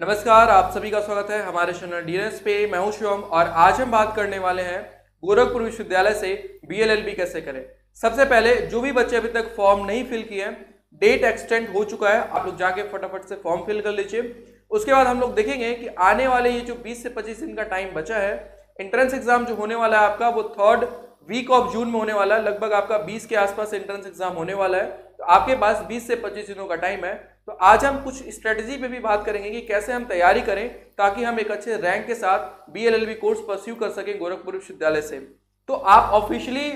नमस्कार, आप सभी का स्वागत है हमारे चैनल डीएनएस पे। मैं हूं शिवम और आज हम बात करने वाले हैं गोरखपुर विश्वविद्यालय से बीएलएलबी कैसे करें। सबसे पहले जो भी बच्चे अभी तक फॉर्म नहीं फिल किए हैं, डेट एक्सटेंड हो चुका है, आप लोग जाके फटाफट से फॉर्म फिल कर लीजिए। उसके बाद हम लोग देखेंगे कि आने वाले ये जो 20 से 25 दिन का टाइम बचा है, एंट्रेंस एग्जाम जो होने वाला है आपका वो 3rd वीक ऑफ जून में होने वाला है। लगभग आपका 20 के आसपास एंट्रेंस एग्जाम होने वाला है, तो आपके पास 20 से 25 दिनों का टाइम है। तो आज हम कुछ स्ट्रेटजी पे भी बात करेंगे कि कैसे हम तैयारी करें ताकि हम एक अच्छे रैंक के साथ बीएलएलबी कोर्स परस्यू कर सकें गोरखपुर विश्वविद्यालय से। तो आप ऑफिशियली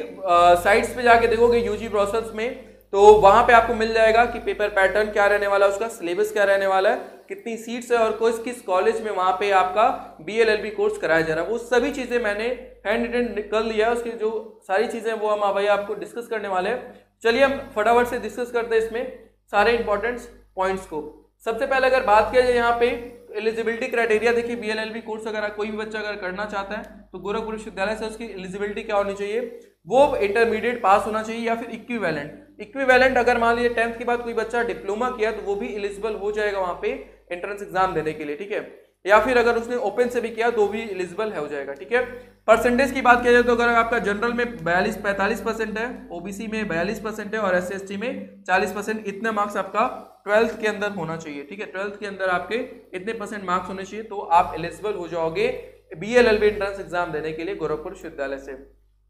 साइट्स पे जाके देखोगे यूजी ब्राउज़र्स में, तो वहां पे आपको मिल जाएगा कि पेपर पैटर्न क्या रहने वाला है, उसका सिलेबस क्या रहने वाला है, कितनी सीट्स है और किस कॉलेज में वहां पे आपका बीएलएलबी कोर्स कराया जा रहा है। वो सभी चीजें मैंने हैंड रिटन कर लिया है। उसकी जो सारी चीजें वो हम भाई आपको डिस्कस करने वाले हैं। चलिए हम फटाफट से डिस्कस करते हैं इसमें सारे इंपॉर्टेंट पॉइंट्स को। सबसे पहले अगर बात किया जाए यहाँ पे एलिजिबिलिटी क्राइटेरिया, देखिए बीएलएलबी कोर्स अगर कोई भी बच्चा अगर करना चाहता है तो गोरखपुर विश्वविद्यालय से उसकी एलिजिबिलिटी क्या होनी चाहिए, वो इंटरमीडिएट पास होना चाहिए या फिर इक्विवेलेंट अगर मान लीजिए 10th के बाद कोई बच्चा डिप्लोमा किया तो वो भी एलिजिबल हो जाएगा वहां पे एंट्रेंस एग्जाम देने के लिए, ठीक है। या फिर अगर उसने ओपन से भी किया तो भी एलिजिबल हो जाएगा, ठीक है। परसेंटेज की बात किया जाए तो अगर आपका जनरल में 42-45% है, ओबीसी में 42% है और एससी/एसटी में 40%, इतने मार्क्स आपका 12th के अंदर होना चाहिए, ठीक है। 12th के अंदर आपके इतने परसेंट मार्क्स होने चाहिए तो आप एलिजिबल हो जाओगे बीएलएलबी एंट्रेंस एग्जाम देने के लिए गोरखपुर विश्वविद्यालय से।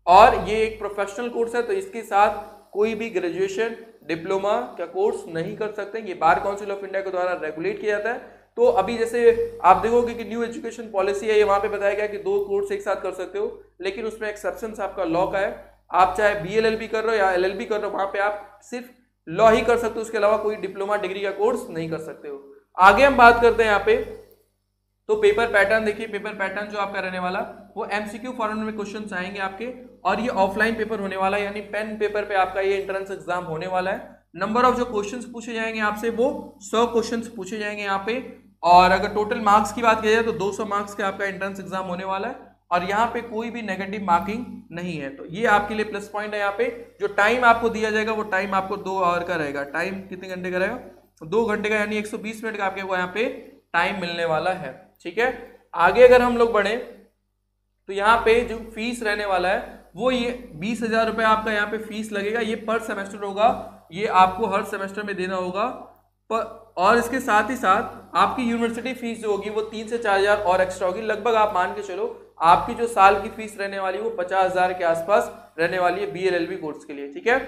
और ये एक प्रोफेशनल कोर्स है, तो इसके साथ कोई भी ग्रेजुएशन डिप्लोमा का कोर्स नहीं कर सकते। ये बार काउंसिल ऑफ इंडिया के द्वारा रेगुलेट किया जाता है। तो अभी जैसे आप देखोगे कि न्यू एजुकेशन पॉलिसी है, ये वहां पे बताया गया कि 2 कोर्स एक साथ कर सकते हो, लेकिन उसमें एक्सेप्शन आपका लॉ का है। आप चाहे बीएलएलबी कर रहे हो या एलएलबी कर रहे हो, वहां पे आप सिर्फ लॉ ही कर सकते हो, उसके अलावा कोई डिप्लोमा डिग्री का कोर्स नहीं कर सकते हो। आगे हम बात करते हैं यहाँ पे, तो पेपर पैटर्न देखिए। पेपर पैटर्न जो आपका रहने वाला वो एमसीक्यू फॉर्मेट में क्वेश्चंस आएंगे आपके, और ये ऑफलाइन पेपर होने वाला है, यानी पेन पेपर पे आपका ये एंट्रेंस एग्जाम होने वाला है। नंबर ऑफ जो क्वेश्चंस पूछे जाएंगे आपसे वो 100 क्वेश्चंस पूछे जाएंगे यहाँ पे। और अगर टोटल मार्क्स की बात की जाए तो 200 मार्क्स का आपका एंट्रेंस एग्जाम होने वाला है, और यहाँ पे कोई भी नेगेटिव मार्किंग नहीं है। तो ये आपके लिए प्लस पॉइंट है। यहाँ पे जो टाइम आपको दिया जाएगा वो टाइम आपको 2 आवर का रहेगा। टाइम कितने घंटे का रहेगा? 2 घंटे का, यानी 120 मिनट का आपके यहाँ पे टाइम मिलने वाला है, ठीक है। आगे अगर हम लोग बढ़े तो यहाँ पे जो फीस रहने वाला है वो ये 20,000 रुपये आपका यहाँ पे फीस लगेगा। ये पर सेमेस्टर होगा, ये आपको हर सेमेस्टर में देना होगा। और इसके साथ ही साथ आपकी यूनिवर्सिटी फीस जो होगी वो 3 से 4,000 और एक्स्ट्रा होगी। लगभग आप मान के चलो आपकी जो साल की फीस रहने वाली है वो 50,000 के आसपास रहने वाली है बीएलएलबी कोर्स के लिए, ठीक है।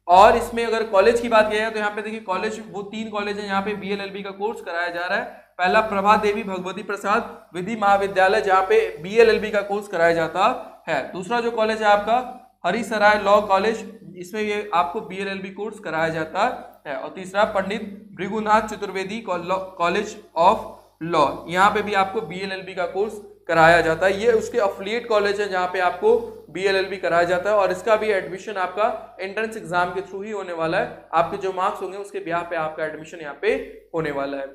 और इसमें अगर कॉलेज की बात की जाए तो यहाँ पे देखिए कॉलेज, वो 3 कॉलेज है यहाँ पे बीएलएलबी का कोर्स कराया जा रहा है। पहला प्रभा देवी भगवती प्रसाद विधि महाविद्यालय, जहाँ पे बीएलएलबी का कोर्स कराया जाता है। दूसरा जो कॉलेज है आपका हरिसराय लॉ कॉलेज, इसमें ये आपको बीएलएलबी कोर्स कराया जाता है। और तीसरा Pandit Bhrigunath Chaturvedi college of law, यहाँ पे भी आपको बीएलएलबी का कोर्स कराया जाता है। ये उसके अफिलिएट कॉलेज है जहाँ पे आपको बीएलएलबी कराया जाता है, और इसका भी एडमिशन आपका एंट्रेंस एग्जाम के थ्रू ही होने वाला है। आपके जो मार्क्स होंगे उसके ब्याह पे आपका एडमिशन यहाँ पे होने वाला है।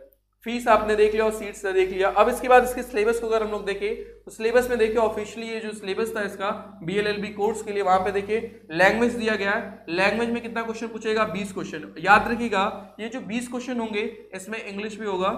फीस आपने देख लिया और सीट्स देख लिया। अब इसके बाद इसके सिलेबस को अगर हम लोग देखें तो सिलेबस में देखिए ऑफिशियली ये जो सिलेबस था इसका बीएलएलबी कोर्स के लिए, वहां पे देखिए लैंग्वेज दिया गया है। लैंग्वेज में कितना क्वेश्चन पूछेगा? 20 क्वेश्चन। याद रखिएगा ये जो 20 क्वेश्चन होंगे इसमें इंग्लिश भी होगा,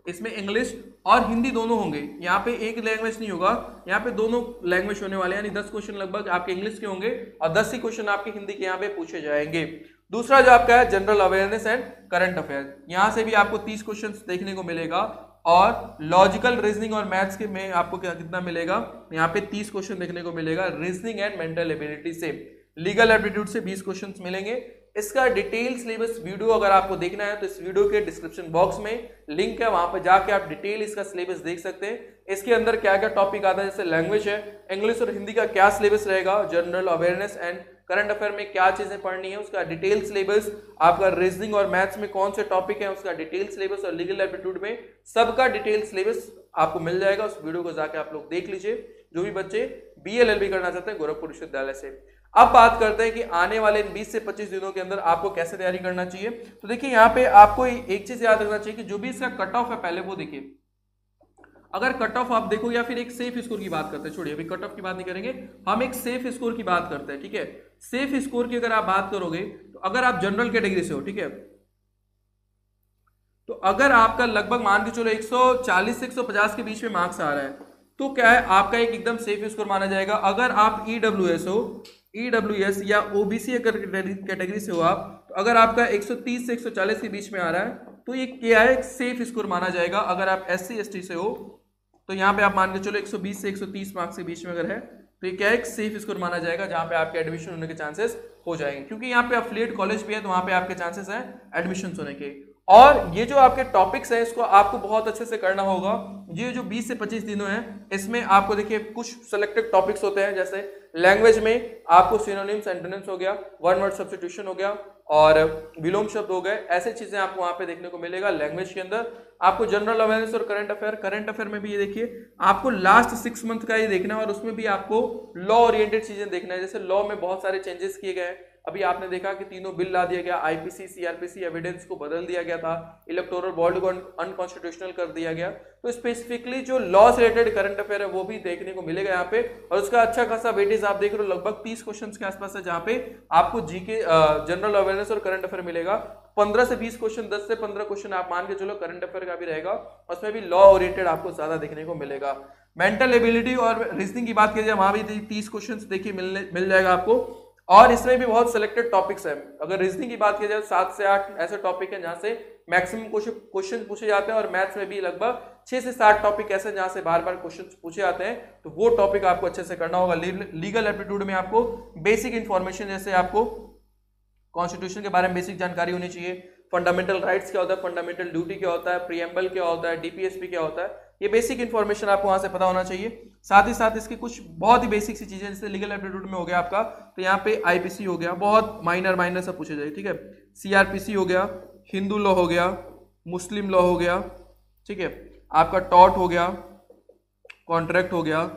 इसमें इंग्लिश और हिंदी दोनों होंगे। यहाँ पे एक लैंग्वेज नहीं होगा, यहाँ पे दोनों लैंग्वेज होने वाले हैं। यानी 10 क्वेश्चन लगभग आपके इंग्लिश के होंगे और 10 ही क्वेश्चन आपके हिंदी के यहाँ पे पूछे जाएंगे। दूसरा जो आपका है general awareness and current affair, यहाँ से भी आपको 30 क्वेश्चन देखने को मिलेगा। और लॉजिकल रीजनिंग और मैथ्स के में आपको कितना मिलेगा? यहाँ पे 30 क्वेश्चन देखने को मिलेगा। रीजनिंग एंड मेंटल एबिलिटी से, लीगल एप्टीट्यूड से 20 क्वेश्चन मिलेंगे। इसका डिटेल सिलेबस वीडियो अगर आपको देखना है तो इस वीडियो के डिस्क्रिप्शन बॉक्स में लिंक है, वहां पर जाके आप डिटेल इसका सिलेबस देख सकते हैं। इसके अंदर क्या क्या टॉपिक आता है, जैसे लैंग्वेज है, इंग्लिश और हिंदी का क्या सिलेबस रहेगा, general awareness and current affair में क्या चीजें पढ़नी है उसका डिटेल सिलेबस, आपका रीजनिंग और मैथ्स में कौन से टॉपिक है उसका डिटेल सिलेबस, और लीगल एप्टीट्यूड में सबका डिटेल सिलेबस आपको मिल जाएगा। उस वीडियो को जाके आप लोग देख लीजिए, जो भी बच्चे बीएलएलबी करना चाहते हैं गोरखपुर विश्वविद्यालय से। अब बात करते हैं कि आने वाले 20 से 25 दिनों के अंदर आपको कैसे तैयारी करना चाहिए। तो देखिए यहाँ पे आपको एक चीज याद रखना चाहिए कि जो भी इसका कट ऑफ है पहले वो देखिए। अगर कट ऑफ आप देखो या फिर एक सेफ स्कोर की बात करते हैं, छोड़िए अभी कट ऑफ की बात नहीं करेंगे, हम एक सेफ स्कोर की बात करते हैं, ठीक है। सेफ स्कोर की अगर आप बात करोगे तो अगर आप जनरल कैटेगरी से हो, ठीक है, तो अगर आपका लगभग मान के चलो 140 से 150 के बीच में मार्क्स आ रहा है तो क्या है, आपका एक एकदम सेफ स्कोर माना जाएगा। अगर आप ईडब्ल्यूएस हो, ईडब्ल्यूएस या ओबीसी कैटेगरी से हो आप, तो अगर आपका 130 से 140 के बीच में आ रहा है तो ये क्या है, एक सेफ स्कोर माना जाएगा। अगर आप एससी एसटी से हो तो यहाँ पे आप मान के चलो 120 से 130 मार्क्स के बीच में अगर है तो ये क्या है, एक सेफ स्कोर माना जाएगा, जहाँ पे आपके एडमिशन होने के चांसेस हो जाएंगे, क्योंकि यहाँ पे अफिलिएट कॉलेज भी है तो वहाँ पे आपके चांसेस हैं एडमिशन होने के। और ये जो आपके टॉपिक्स हैं इसको आपको बहुत अच्छे से करना होगा। ये जो 20 से 25 दिनों हैं इसमें आपको देखिए कुछ सिलेक्टेड टॉपिक्स होते हैं, जैसे लैंग्वेज में आपको सिनोनिम्स एंटोनिम्स हो गया, वन वर्ड सब्स्टिट्यूशन हो गया और विलोम शब्द हो गए, ऐसे चीजें आपको वहां पे देखने को मिलेगा। लैंग्वेज के अंदर आपको जनरल अवेयरनेस और करंट अफेयर में भी ये देखिए आपको लास्ट 6 मंथ का ये देखना है और उसमें भी आपको लॉ ओरिएंटेड चीजें देखना है। जैसे लॉ में बहुत सारे चेंजेस किए गए हैं, अभी आपने देखा कि तीनों बिल ला दिया गया, आईपीसी सीआरपीसी एविडेंस को बदल दिया गया था, इलेक्टोरल बॉन्ड को अनकॉन्स्टिट्यूशनल कर दिया गया। तो स्पेसिफिकली जो लॉ से रिलेटेड करंट अफेयर है वो भी देखने को मिलेगा यहाँ पे, और उसका अच्छा खासा वेटेज आप देख रहे हो, लगभग 30 क्वेश्चंस के आसपास है, जहाँ पे आपको जीके जनरल अवेयरनेस और करंट अफेयर मिलेगा। 15 से 20 क्वेश्चन, 10 से 15 क्वेश्चन आप मान के चलो करंट अफेयर का भी रहेगा, उसमें भी लॉ ओरिएंटेड आपको ज्यादा देखने को मिलेगा। मेंटल एबिलिटी और रीजनिंग की बात की जाए वहां भी 30 क्वेश्चन देखिए मिल जाएगा आपको, और इसमें भी बहुत सिलेक्टेड टॉपिक्स हैं। अगर रीजनिंग की बात की जाए 7 से 8 ऐसे टॉपिक हैं जहां से मैक्सिमम क्वेश्चन पूछे जाते हैं, और मैथ्स में भी लगभग 6 से 7 टॉपिक ऐसे जहां से बार बार क्वेश्चन पूछे जाते हैं, तो वो टॉपिक आपको अच्छे से करना होगा। लीगल एप्टीट्यूड में आपको बेसिक इंफॉर्मेशन, जैसे आपको कॉन्स्टिट्यूशन के बारे में बेसिक जानकारी होनी चाहिए, फंडामेंटल राइट्स क्या होता है, फंडामेंटल ड्यूटी क्या होता है, प्रीएम्बल क्या होता है, डीपीएसपी क्या होता है, ये बेसिक इंफॉर्मेशन आपको वहां से पता होना चाहिए। साथ ही साथ इसकी कुछ बहुत ही बेसिक सी चीजें, जैसे लीगल एप्टीट्यूड में हो गया आपका, तो यहाँ पे आईपीसी हो गया, बहुत माइनर सब पूछे जाए, ठीक है। सीआरपीसी हो गया, हिंदू लॉ हो गया, मुस्लिम लॉ हो गया, ठीक है, आपका टॉर्ट हो गया, कॉन्ट्रैक्ट हो गया,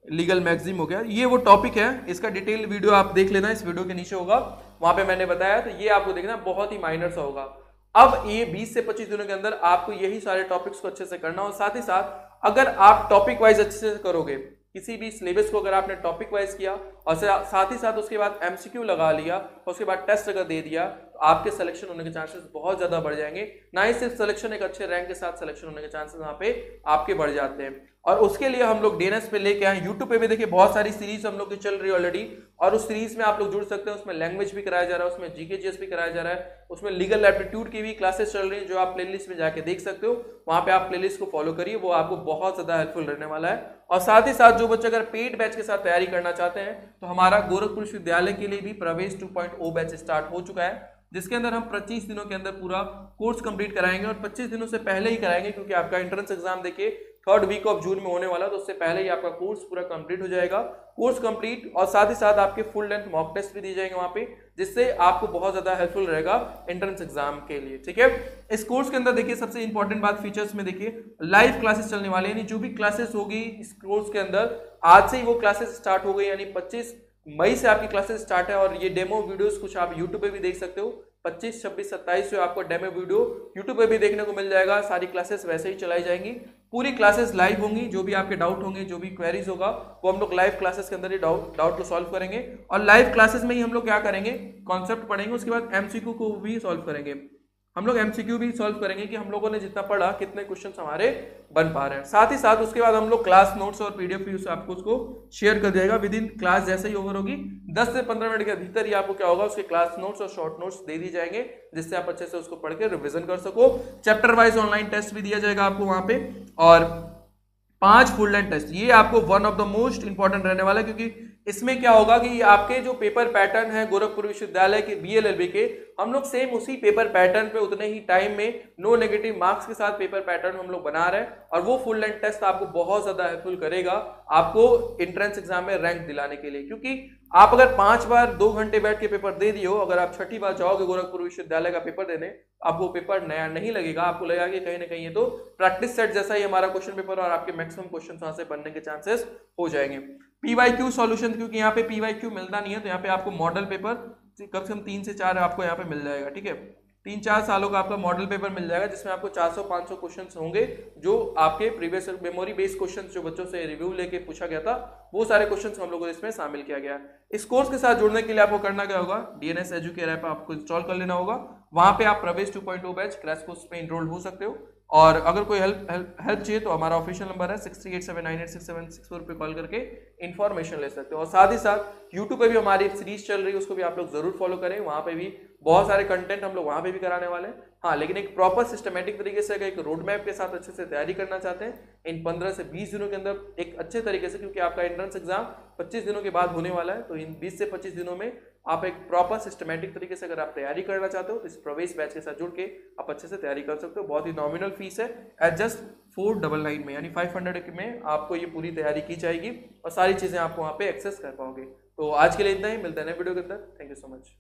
लीगल मैक्सिम हो गया। ये वो टॉपिक है, इसका डिटेल वीडियो आप देख लेना, इस वीडियो के नीचे होगा, वहां पे मैंने बताया, तो ये आपको देखना बहुत ही माइनर सा होगा। अब ये 20 से 25 दिनों के अंदर आपको यही सारे टॉपिक्स को अच्छे से करना, और साथ ही साथ अगर आप टॉपिक वाइज अच्छे से करोगे, किसी भी सिलेबस को अगर आपने टॉपिक वाइज किया और साथ ही साथ उसके बाद एमसीक्यू लगा लिया और उसके बाद टेस्ट अगर दे दिया, तो आपके सिलेक्शन होने के चांसेस बहुत ज्यादा बढ़ जाएंगे। ना ही सिर्फ सिलेक्शन, एक अच्छे रैंक के साथ सिलेक्शन होने के चांसेस वहां पे आपके बढ़ जाते हैं। और उसके लिए हम लोग डीएनएस पे लेके आए, यूट्यूब पे भी देखिए बहुत सारी सीरीज हम लोग की चल रही है ऑलरेडी, और उस सीरीज में आप लोग जुड़ सकते हैं। उसमें लैंग्वेज भी कराया जा रहा है, उसमें जीके जीएस भी कराया जा रहा है, उसमें लीगल एप्टीट्यूड की भी क्लासेस चल रही है, जो आप प्लेलिस्ट में जाके देख सकते हो। वहां पे आप प्लेलिस्ट को फॉलो करिए, वो आपको बहुत ज्यादा हेल्पफुल रहने वाला है। और साथ ही साथ जो बच्चे अगर पेड बैच के साथ तैयारी करना चाहते हैं, तो हमारा गोरखपुर विश्वविद्यालय के लिए भी प्रवेश 2.0 बैच स्टार्ट हो चुका है, जिसके अंदर हम 25 दिनों के अंदर पूरा कोर्स कंप्लीट कराएंगे, और 25 दिनों से पहले ही कराएंगे, क्योंकि आपका एंट्रेंस एग्जाम देखिए 3rd वीक ऑफ जून में होने वाला, तो उससे पहले ही आपका कोर्स पूरा कंप्लीट हो जाएगा। कोर्स कंप्लीट और साथ ही साथ आपके फुल लेंथ मॉक टेस्ट भी दिए जाएंगे वहां पे, जिससे आपको बहुत ज्यादा हेल्पफुल रहेगा एंट्रेंस एग्जाम के लिए, ठीक है। इस कोर्स के अंदर देखिए सबसे इंपॉर्टेंट बात, फीचर्स में देखिए लाइव क्लासेस चलने वाले, यानी जो भी क्लासेस होगी इस कोर्स के अंदर, आज से ही वो क्लासेस स्टार्ट हो गई, यानी 25 मई से आपकी क्लासेस स्टार्ट है। और ये डेमो वीडियोस कुछ आप यूट्यूब पे भी देख सकते हो, 25, 26, 27 से आपको डेमो वीडियो यूट्यूब पे भी देखने को मिल जाएगा। सारी क्लासेस वैसे ही चलाई जाएंगी, पूरी क्लासेस लाइव होंगी, जो भी आपके डाउट होंगे, जो भी क्वेरीज होगा, वो हम लोग लाइव क्लासेस के अंदर ही डाउट को सॉल्व करेंगे। और लाइव क्लासेस में ही हम लोग क्या करेंगे, कॉन्सेप्ट पढ़ेंगे, उसके बाद एमसीक्यू को भी सॉल्व करेंगे। हम लोग एमसीक्यू भी सॉल्व करेंगे कि हम लोगों ने जितना पढ़ा कितने क्वेश्चंस हमारे बन पा रहे हैं। साथ ही साथ उसके बाद हम लोग क्लास नोट्स और पीडीएफ भी आपको उसको शेयर कर देगा विद इन क्लास, जैसे ही ओवर होगी 10 से 15 मिनट के भीतर ही आपको क्या होगा, उसके क्लास नोट्स और शॉर्ट नोट्स दे दी जाएंगे, जिससे आप अच्छे से उसको पढ़ के रिविजन कर सको। चैप्टर वाइज ऑनलाइन टेस्ट भी दिया जाएगा आपको वहां पे, और 5 फुल लेंथ टेस्ट। ये आपको one of the most important रहने वाला है, क्योंकि इसमें क्या होगा कि आपके जो पेपर पैटर्न है गोरखपुर विश्वविद्यालय के बीएलएलबी के, हम लोग सेम उसी पेपर पैटर्न पे उतने ही टाइम में नो नेगेटिव मार्क्स के साथ पेपर पैटर्न हम लोग बना रहे हैं, और वो फुल लेंथ टेस्ट आपको बहुत ज्यादा हेल्पफुल करेगा आपको एंट्रेंस एग्जाम में रैंक दिलाने के लिए। क्योंकि आप अगर 5 बार 2 घंटे बैठ के पेपर दे दिए हो, अगर आप 6ठी बार जाओगे गोरखपुर विश्वविद्यालय का पेपर देने, आपको पेपर नया नहीं लगेगा, आपको लगेगा कि कहीं ना कहीं ये तो प्रैक्टिस सेट जैसा ही हमारा क्वेश्चन पेपर, और आपके मैक्सिमम क्वेश्चन वहां से बनने के चांसेस हो जाएंगे। पीवाईक्यू सॉल्यूशन, क्योंकि यहाँ पे पीवाईक्यू मिलता नहीं है, तो यहाँ पे आपको मॉडल पेपर कम से कम 3 से 4 आपको यहाँ पे मिल जाएगा, ठीक है। 3-4 सालों का आपका मॉडल पेपर मिल जाएगा, जिसमें आपको 400-500 क्वेश्चंस होंगे, जो आपके प्रीवियस मेमोरी बेस्ड क्वेश्चंस जो बच्चों से रिव्यू लेके पूछा गया था, वो सारे क्वेश्चंस हम लोगों को इसमें शामिल किया गया है। इस कोर्स के साथ जुड़ने के लिए आपको करना क्या होगा, डीएनएस एजुकेयर ऐप आपको इंस्टॉल कर लेना होगा, वहाँ पे आप प्रवेश 2.0 बैच क्रैश कोर्स में इनरोल्ड हो सकते हो। और अगर कोई हेल्प चाहिए तो हमारा ऑफिशियल नंबर है 6387986764 पे कॉल करके इन्फॉर्मेशन ले सकते हो। और साथ ही साथ यूट्यूब पे भी हमारी एक सीरीज चल रही है, उसको भी आप लोग जरूर फॉलो करें। वहाँ पे भी बहुत सारे कंटेंट हम लोग वहाँ पे भी कराने वाले हैं। हाँ, लेकिन एक प्रॉपर सिस्टमेटिक तरीके से, एक रोड मैप के साथ अच्छे से तैयारी करना चाहते हैं इन 15 से 20 दिनों के अंदर एक अच्छे तरीके से, क्योंकि आपका एंट्रेंस एग्जाम 25 दिनों के बाद होने वाला है, तो इन 20 से 25 दिनों में आप एक प्रॉपर सिस्टमेटिक तरीके से अगर आप तैयारी करना चाहते हो तो इस प्रवेश बैच के साथ जुड़ के आप अच्छे से तैयारी कर सकते हो। बहुत ही नॉमिनल फीस है, एट जस्ट 499 में, यानी 500 में आपको ये पूरी तैयारी की जाएगी और सारी चीजें आप वहाँ पे एक्सेस कर पाओगे। तो आज के लिए इतना ही, मिलते हैं नए वीडियो के अंदर। Thank you so much.